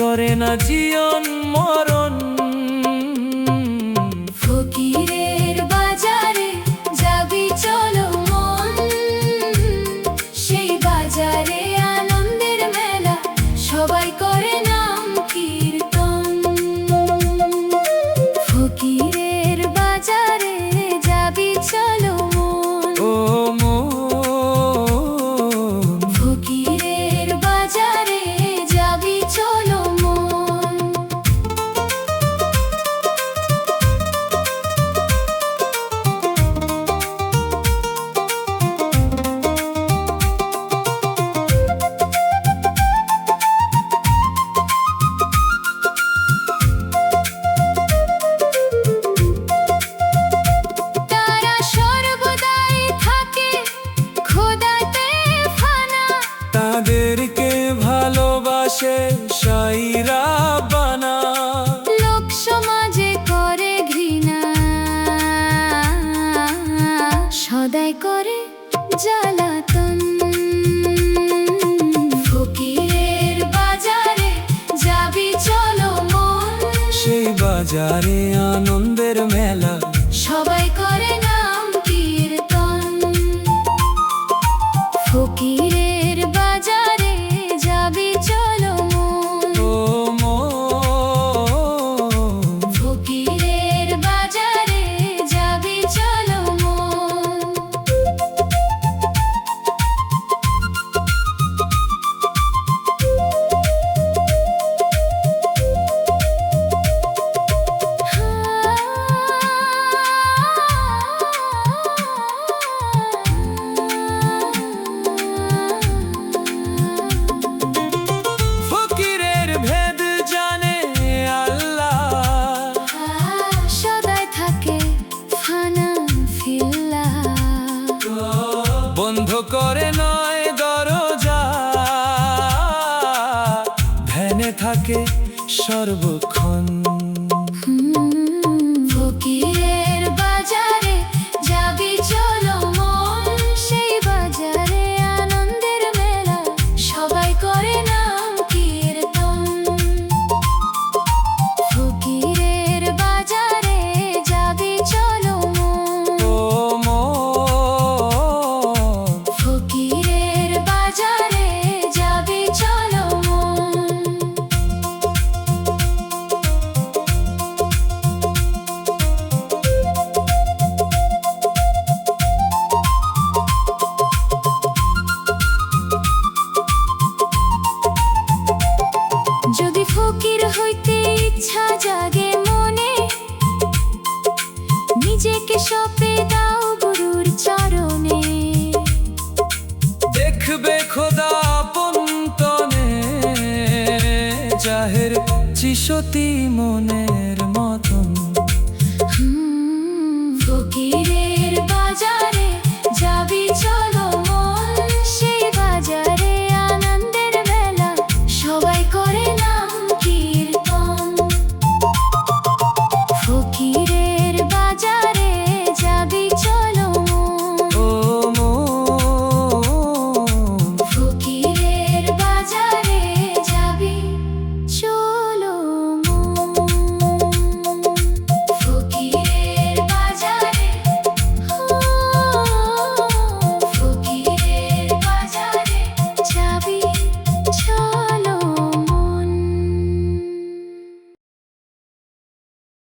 করে না জীবন মরণ। ফকিরের বাজারে যাবি চলো মন, সেই বাজারে আনন্দের মেলা, সবাই করে নাম কীর্তন। ফকিরের বাজারে যাবি চলো মন, ও মন, ফকিরের বাজারে যাবি চলো মন। তারা সর্বদাই থাকে খোদাতে ফানা, তাদেরকে ভালোবাসে শাইরা বানা। লোক সমাজে করে ঘৃণা, সদাই করে জ্বালাতন। ফকিরের বাজারে যাবি চলো মন, সেই বাজারে আনন্দের মেলা, সবাই করে নাম কীর্তন। ফকিরের বাজারে যাবি চলো মন, ও মন, ফকিরের বাজারে যাবি চলো মন। ফকিরের ভেদ জানে আল্লাহ, সদাই থাকে ফানা ফিল্লা, বন্ধ করে নয় দরজা, ধ্যানে থাকে সর্বক্ষণ। ফকিরের বাজারে যাবি চলো মন, সেই বাজারে আনন্দের মেলা, সবাই করে নাম কীর্তন। ফকিরের বাজারে যাবি চলো মন, ও মন, ফকিরের বাজারে যাবি চলো মন। যদি ফকির হইতে ইচ্ছা জাগে মনে, নিজেকে সঁপে দাও গুরুর চরণে। দেখবে খোদা আপন তনে, জাহের চিশতি মনের মতন।